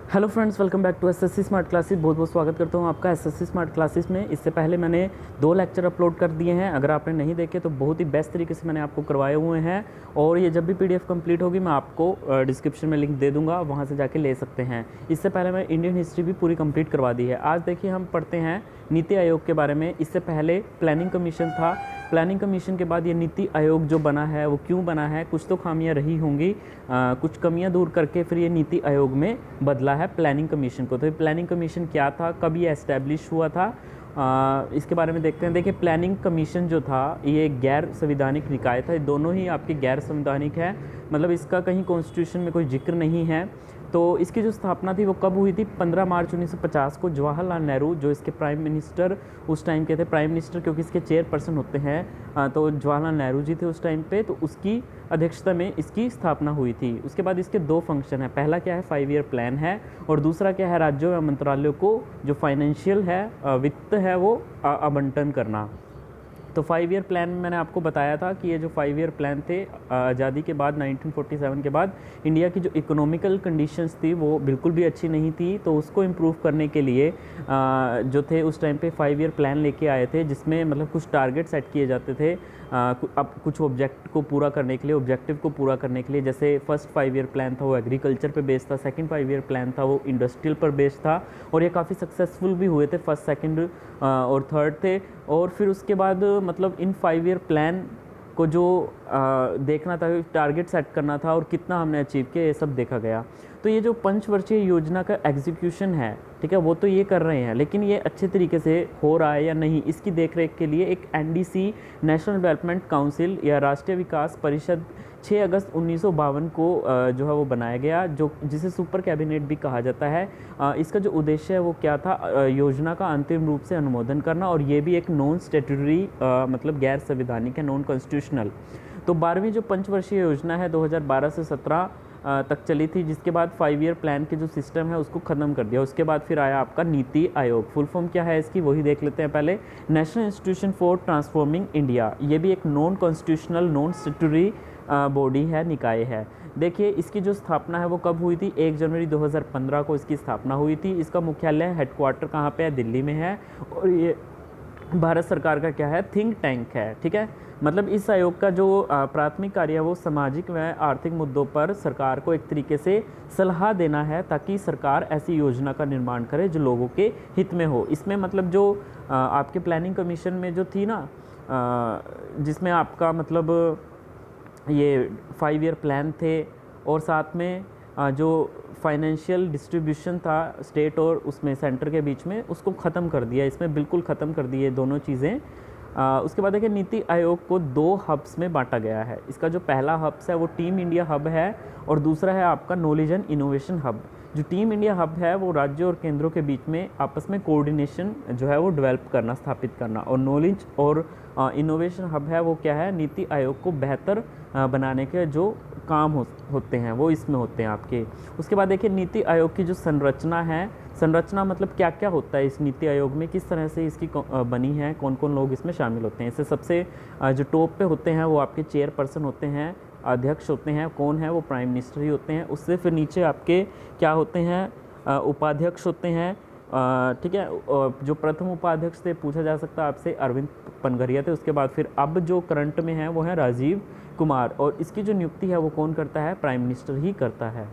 Hello friends, welcome back to SSC smart classes. बहुत बहुत स्वागत करता हूँ आपका एसएससी स्मार्ट क्लासेस में। इससे पहले मैंने 2 लेक्चर अपलोड कर दिए हैं। अगर आपने नहीं देखे तो बहुत ही बेस्ट तरीके से मैंने आपको करवाए हुए हैं, और ये जब भी पीडीएफ कंप्लीट होगी मैं आपको डिस्क्रिप्शन में लिंक दे दूंगा, वहाँ से जाके ले सकते हैं। इससे पहले मैं इंडियन हिस्ट्री भी पूरी कंप्लीट करवा दी है। आज देखिए हम पढ़ते हैं नीति आयोग के बारे में। इससे पहले प्लानिंग कमीशन था। प्लानिंग कमीशन के बाद ये नीति आयोग जो बना है वो क्यों बना है, कुछ तो खामियां रही होंगी, कुछ कमियां दूर करके फिर ये नीति आयोग में बदला है प्लानिंग कमीशन को। तो ये प्लानिंग कमीशन क्या था, कब ये एस्टैब्लिश हुआ था, इसके बारे में देखते हैं। देखिए, प्लानिंग कमीशन जो था ये गैर संवैधानिक निकाय था। ये दोनों ही आपके गैर संवैधानिक है, मतलब इसका कहीं कॉन्स्टिट्यूशन में कोई जिक्र नहीं है। तो इसकी जो स्थापना थी वो कब हुई थी? 15 मार्च 1950 को जवाहरलाल नेहरू, जो इसके प्राइम मिनिस्टर उस टाइम के थे, प्राइम मिनिस्टर क्योंकि इसके चेयरपर्सन होते हैं, तो जवाहरलाल नेहरू जी थे उस टाइम पे, तो उसकी अध्यक्षता में इसकी स्थापना हुई थी। उसके बाद इसके 2 फंक्शन है। पहला क्या है, 5 ईयर प्लान है, और दूसरा क्या है, राज्यों या मंत्रालयों को जो फाइनेंशियल है, वित्त है, वो आवंटन करना। तो 5 ईयर प्लान में मैंने आपको बताया था कि ये जो 5 ईयर प्लान थे, आज़ादी के बाद 1947 के बाद इंडिया की जो इकोनॉमिकल कंडीशंस थी वो बिल्कुल भी अच्छी नहीं थी। तो उसको इम्प्रूव करने के लिए जो थे उस टाइम पे 5 ईयर प्लान लेके आए थे, जिसमें मतलब कुछ टारगेट सेट किए जाते थे अब कुछ ऑब्जेक्ट को पूरा करने के लिए, ऑब्जेक्टिव को पूरा करने के लिए। जैसे फर्स्ट 5 ईयर प्लान था वो एग्रीकल्चर पे बेस्ड था, सेकंड 5 ईयर प्लान था वो इंडस्ट्रियल पर बेस्ड था, और ये काफ़ी सक्सेसफुल भी हुए थे, फर्स्ट, सेकंड और थर्ड थे। और फिर उसके बाद मतलब इन 5 ईयर प्लान को जो देखना था, टारगेट सेट करना था और कितना हमने अचीव किया, ये सब देखा गया। तो ये जो पंचवर्षीय योजना का एग्जीक्यूशन है, ठीक है, वो तो ये कर रहे हैं, लेकिन ये अच्छे तरीके से हो रहा है या नहीं, इसकी देखरेख के लिए एक एनडीसी, नेशनल डेवलपमेंट काउंसिल या राष्ट्रीय विकास परिषद 6 अगस्त 1952 को जो है वो बनाया गया, जो जिसे सुपर कैबिनेट भी कहा जाता है। इसका जो उद्देश्य है वो क्या था, योजना का अंतिम रूप से अनुमोदन करना, और ये भी एक नॉन स्टेटूटरी मतलब गैर संवैधानिक है, नॉन कॉन्स्टिट्यूशनल। तो 12वीं जो पंचवर्षीय योजना है 2012 से 17 तक चली थी, जिसके बाद 5 ईयर प्लान के जो सिस्टम है उसको ख़त्म कर दिया। उसके बाद फिर आया आपका नीति आयोग। फुल फॉर्म क्या है इसकी, वही देख लेते हैं पहले। National institution for transforming India. ये भी एक non constitutional, non statutory body है, निकाय है। देखिए, इसकी जो स्थापना है वो कब हुई थी? 1 जनवरी 2015 को इसकी स्थापना हुई थी। इसका मुख्यालय, हेडक्वार्टर कहाँ पे है? दिल्ली में है। और ये भारत सरकार का क्या है, थिंक टैंक है, ठीक है। मतलब इस आयोग का जो प्राथमिक कार्य है वो सामाजिक व आर्थिक मुद्दों पर सरकार को एक तरीके से सलाह देना है, ताकि सरकार ऐसी योजना का निर्माण करे जो लोगों के हित में हो। इसमें मतलब जो आपके प्लानिंग कमीशन में जो थी ना, जिसमें आपका मतलब ये 5 ईयर प्लान थे, और साथ में जो फाइनेंशियल डिस्ट्रीब्यूशन था स्टेट और उसमें सेंटर के बीच में, उसको ख़त्म कर दिया। इसमें बिल्कुल ख़त्म कर दिए दोनों चीज़ें। उसके बाद देखिए, नीति आयोग को 2 हब्स में बांटा गया है। इसका जो पहला हब्स है वो टीम इंडिया हब है, और दूसरा है आपका नॉलेज एंड इनोवेशन हब। जो टीम इंडिया हब है वो राज्यों और केंद्रों के बीच में आपस में कोऑर्डिनेशन जो है वो डेवलप करना, स्थापित करना, और नॉलेज और इनोवेशन हब है वो क्या है, नीति आयोग को बेहतर बनाने के जो काम होते हैं वो इसमें होते हैं आपके। उसके बाद देखिए, नीति आयोग की जो संरचना है, संरचना मतलब क्या क्या होता है इस नीति आयोग में, किस तरह से इसकी बनी है, कौन कौन लोग इसमें शामिल होते हैं। इससे सबसे जो टॉप पे होते हैं वो आपके चेयरपर्सन होते हैं, अध्यक्ष होते हैं। कौन है वो? प्राइम मिनिस्टर ही होते हैं। उससे फिर नीचे आपके क्या होते हैं, उपाध्यक्ष होते हैं, ठीक है। जो प्रथम उपाध्यक्ष थे, पूछा जा सकता है आपसे, अरविंद पनघरिया थे। उसके बाद फिर अब जो करंट में है वो है राजीव कुमार, और इसकी जो नियुक्ति है वो कौन करता है? प्राइम मिनिस्टर ही करता है।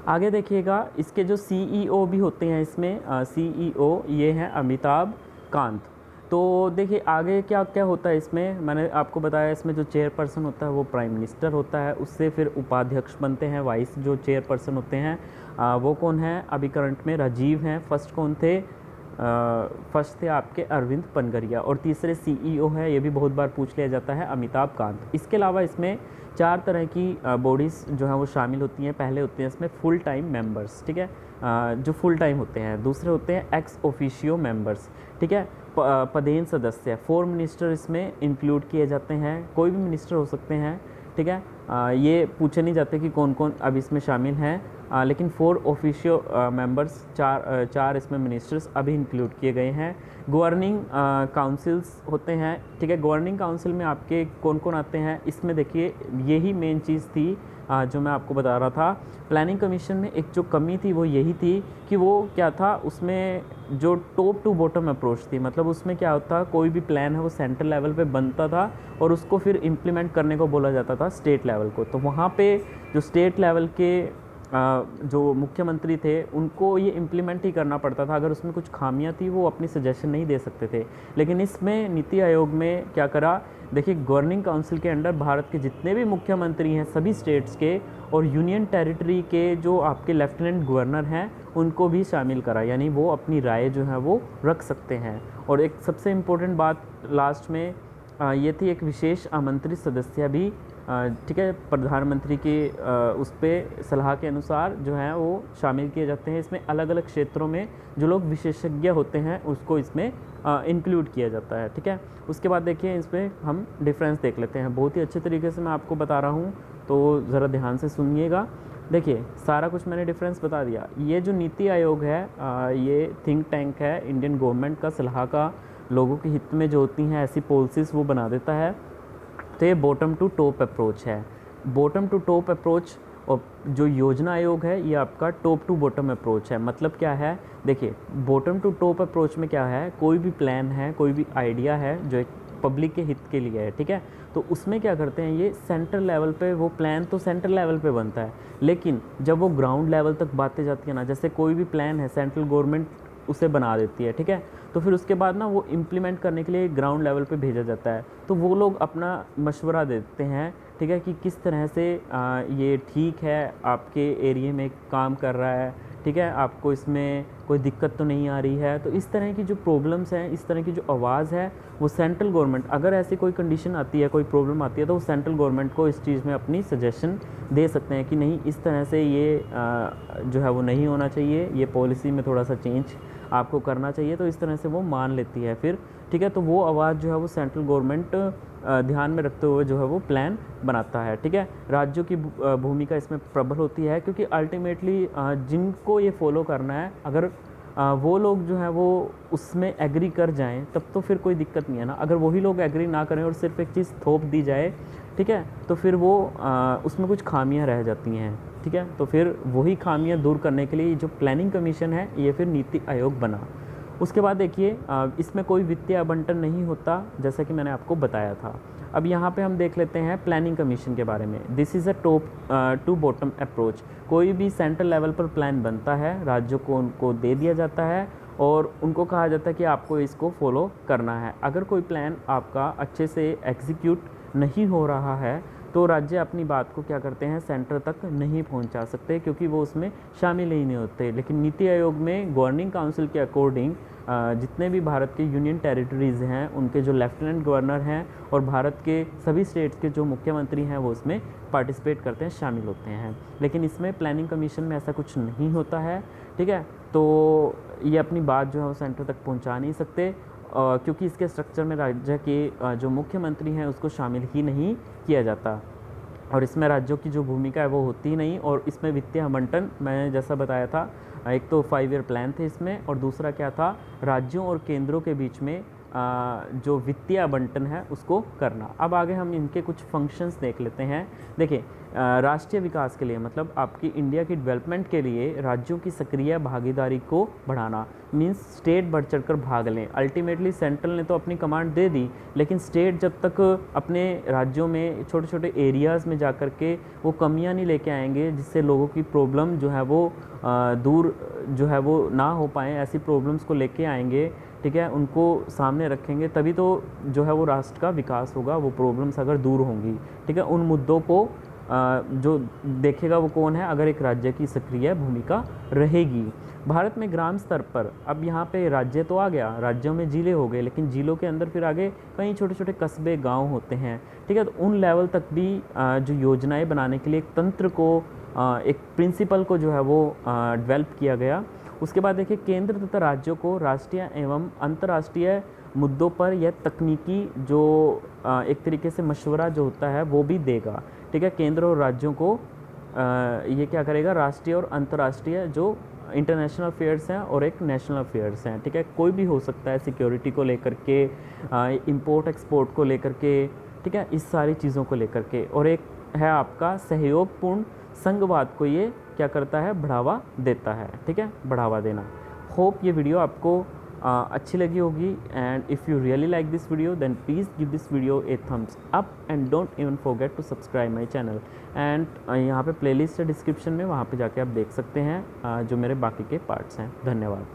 आगे देखिएगा, इसके जो सीईओ भी होते हैं इसमें, सीईओ ये हैं अमिताभ कांत। तो देखिए आगे क्या क्या होता है इसमें, मैंने आपको बताया, इसमें जो चेयरपर्सन होता है वो प्राइम मिनिस्टर होता है, उससे फिर उपाध्यक्ष बनते हैं, वाइस जो चेयरपर्सन होते हैं वो कौन है? अभी करंट में राजीव हैं। फर्स्ट कौन थे? फर्स्ट थे आपके अरविंद पनघरिया, और तीसरे सीईओ है, ये भी बहुत बार पूछ लिया जाता है, अमिताभ कांत। इसके अलावा इसमें 4 तरह की बॉडीज़ जो हैं वो शामिल होती हैं। पहले होते हैं इसमें फुल टाइम मेंबर्स, ठीक है, जो फुल टाइम होते हैं। दूसरे होते हैं एक्स ऑफिशियो मेंबर्स, ठीक है, पदेन सदस्य। 4 मिनिस्टर इसमें इंक्लूड किए जाते हैं, कोई भी मिनिस्टर हो सकते हैं, ठीक है। ये पूछे नहीं जाते कि कौन कौन अब इसमें शामिल हैं, लेकिन 4 ऑफिशियो मेंबर्स, चार इसमें मिनिस्टर्स अभी इंक्लूड किए गए हैं। गवर्निंग काउंसिल्स होते हैं, ठीक है। गवर्निंग काउंसिल में आपके कौन कौन आते हैं, इसमें देखिए यही मेन चीज़ थी जो मैं आपको बता रहा था, प्लानिंग कमीशन में एक जो कमी थी वो यही थी कि वो क्या था, उसमें जो टॉप टू बॉटम अप्रोच थी। मतलब उसमें क्या होता, कोई भी प्लान है वो सेंट्रल लेवल पे बनता था और उसको फिर इम्प्लीमेंट करने को बोला जाता था स्टेट लेवल को। तो वहाँ पे जो स्टेट लेवल के जो मुख्यमंत्री थे उनको ये इम्प्लीमेंट ही करना पड़ता था। अगर उसमें कुछ खामियां थी वो अपनी सजेशन नहीं दे सकते थे। लेकिन इसमें नीति आयोग में क्या करा, देखिए गवर्निंग काउंसिल के अंडर भारत के जितने भी मुख्यमंत्री हैं सभी स्टेट्स के और यूनियन टेरिटरी के जो आपके लेफ्टिनेंट गवर्नर हैं उनको भी शामिल करा, यानी वो अपनी राय जो है वो रख सकते हैं। और एक सबसे इम्पोर्टेंट बात लास्ट में ये थी, एक विशेष आमंत्रित सदस्य भी, ठीक है, प्रधानमंत्री के उस पर सलाह के अनुसार जो है वो शामिल किए जाते हैं। इसमें अलग अलग क्षेत्रों में जो लोग विशेषज्ञ होते हैं उसको इसमें इंक्लूड किया जाता है, ठीक है। उसके बाद देखिए इसमें हम डिफरेंस देख लेते हैं, बहुत ही अच्छे तरीके से मैं आपको बता रहा हूँ तो ज़रा ध्यान से सुनिएगा। देखिए सारा कुछ मैंने डिफरेंस बता दिया। ये जो नीति आयोग है ये थिंक टैंक है, इंडियन गवर्नमेंट का सलाह का लोगों के हित में जो होती हैं ऐसी पॉलिसीज़ वो बना देता है। तो ये बॉटम टू टॉप अप्रोच है। बॉटम टू टॉप अप्रोच और जो योजना आयोग है ये आपका टॉप टू बॉटम अप्रोच है। मतलब क्या है, देखिए बॉटम टू टॉप अप्रोच में क्या है, कोई भी प्लान है, कोई भी आइडिया है जो एक पब्लिक के हित के लिए है, ठीक है, तो उसमें क्या करते हैं ये सेंट्रल लेवल पे वो प्लान तो सेंट्रल लेवल पे बनता है, लेकिन जब वो ग्राउंड लेवल तक बातें जाती है ना, जैसे कोई भी प्लान है सेंट्रल गवर्नमेंट उसे बना देती है, ठीक है, तो फिर उसके बाद ना वो इम्प्लीमेंट करने के लिए ग्राउंड लेवल पे भेजा जाता है। तो वो लोग अपना मशवरा देते हैं, ठीक है, कि किस तरह से ये ठीक है, आपके एरिया में काम कर रहा है, ठीक है, आपको इसमें कोई दिक्कत तो नहीं आ रही है। तो इस तरह की जो प्रॉब्लम्स हैं, इस तरह की जो आवाज़ है वो सेंट्रल गवर्नमेंट, अगर ऐसी कोई कंडीशन आती है, कोई प्रॉब्लम आती है तो वो सेंट्रल गवर्नमेंट को इस चीज़ में अपनी सजेशन दे सकते हैं कि नहीं इस तरह से ये जो है वो नहीं होना चाहिए, ये पॉलिसी में थोड़ा सा चेंज आपको करना चाहिए। तो इस तरह से वो मान लेती है फिर, ठीक है, तो वो आवाज़ जो है वो सेंट्रल गवर्नमेंट ध्यान में रखते हुए जो है वो प्लान बनाता है, ठीक है। राज्यों की भूमिका इसमें प्रबल होती है क्योंकि अल्टीमेटली जिनको ये फॉलो करना है, अगर वो लोग जो है वो उसमें एग्री कर जाएं तब तो फिर कोई दिक्कत नहीं है ना। अगर वही लोग एग्री ना करें और सिर्फ एक चीज़ थोप दी जाए, ठीक है, तो फिर वो उसमें कुछ खामियां रह जाती हैं, ठीक है। तो फिर वही खामियां दूर करने के लिए जो प्लानिंग कमीशन है ये फिर नीति आयोग बना। उसके बाद देखिए इसमें कोई वित्तीय आवंटन नहीं होता, जैसा कि मैंने आपको बताया था। अब यहाँ पे हम देख लेते हैं प्लानिंग कमीशन के बारे में। This is a top to bottom approach. कोई भी सेंट्रल लेवल पर प्लान बनता है, राज्यों को उनको दे दिया जाता है और उनको कहा जाता है कि आपको इसको फॉलो करना है। अगर कोई प्लान आपका अच्छे से एग्जीक्यूट नहीं हो रहा है तो राज्य अपनी बात को क्या करते हैं, सेंटर तक नहीं पहुंचा सकते क्योंकि वो उसमें शामिल ही नहीं होते। लेकिन नीति आयोग में गवर्निंग काउंसिल के अकॉर्डिंग जितने भी भारत के यूनियन टेरिटरीज़ हैं उनके जो लेफ्टिनेंट गवर्नर हैं और भारत के सभी स्टेट्स के जो मुख्यमंत्री हैं वो उसमें पार्टिसिपेट करते हैं, शामिल होते हैं। लेकिन इसमें प्लानिंग कमीशन में ऐसा कुछ नहीं होता है, ठीक है, तो ये अपनी बात जो है वो सेंटर तक पहुंचा नहीं सकते क्योंकि इसके स्ट्रक्चर में राज्य के जो मुख्यमंत्री हैं उसको शामिल ही नहीं किया जाता और इसमें राज्यों की जो भूमिका है वो होती ही नहीं। और इसमें वित्तीय आवंटन मैंने जैसा बताया था, एक तो 5 ईयर प्लान थे इसमें और दूसरा क्या था, राज्यों और केंद्रों के बीच में जो वित्तीय आवंटन है उसको करना। अब आगे हम इनके कुछ फंक्शंस देख लेते हैं। देखिए राष्ट्रीय विकास के लिए मतलब आपकी इंडिया की डेवलपमेंट के लिए राज्यों की सक्रिय भागीदारी को बढ़ाना, मींस स्टेट बढ़ चढ़कर भाग लें। अल्टीमेटली सेंट्रल ने तो अपनी कमांड दे दी, लेकिन स्टेट जब तक अपने राज्यों में छोटे छोटे एरियाज़ में जा कर के वो कमियां नहीं लेके आएंगे जिससे लोगों की प्रॉब्लम जो है वो दूर जो है वो ना हो पाए, ऐसी प्रॉब्लम्स को लेके आएंगे, ठीक है, उनको सामने रखेंगे, तभी तो जो है वो राष्ट्र का विकास होगा। वो प्रॉब्लम्स अगर दूर होंगी, ठीक है, उन मुद्दों को जो देखेगा वो कौन है, अगर एक राज्य की सक्रिय भूमिका रहेगी। भारत में ग्राम स्तर पर, अब यहाँ पे राज्य तो आ गया, राज्यों में जिले हो गए, लेकिन जिलों के अंदर फिर आगे कई छोटे छोटे कस्बे गांव होते हैं, ठीक है, तो उन लेवल तक भी जो योजनाएं बनाने के लिए एक तंत्र को एक प्रिंसिपल को जो है वो डेवलप किया गया। उसके बाद देखिए केंद्र तथा राज्यों को राष्ट्रीय एवं अंतर्राष्ट्रीय मुद्दों पर यह तकनीकी जो एक तरीके से मशवरा जो होता है वो भी देगा, ठीक है। केंद्र और राज्यों को ये क्या करेगा, राष्ट्रीय और अंतर्राष्ट्रीय जो इंटरनेशनल अफेयर्स हैं और एक नेशनल अफेयर्स हैं, ठीक है, कोई भी हो सकता है, सिक्योरिटी को लेकर के, इंपोर्ट एक्सपोर्ट को लेकर के, ठीक है, इस सारी चीज़ों को लेकर के, और एक है आपका सहयोगपूर्ण संघवाद को ये क्या करता है, बढ़ावा देता है। ठीक है, बढ़ावा देना। होप ये वीडियो आपको अच्छी लगी होगी, and if you really like this video then please give this video a thumbs up and don't even forget to subscribe my channel. And यहाँ पे प्लेलिस्ट है डिस्क्रिप्शन में, वहाँ पे जाके आप देख सकते हैं जो मेरे बाकी के पार्ट्स हैं। धन्यवाद।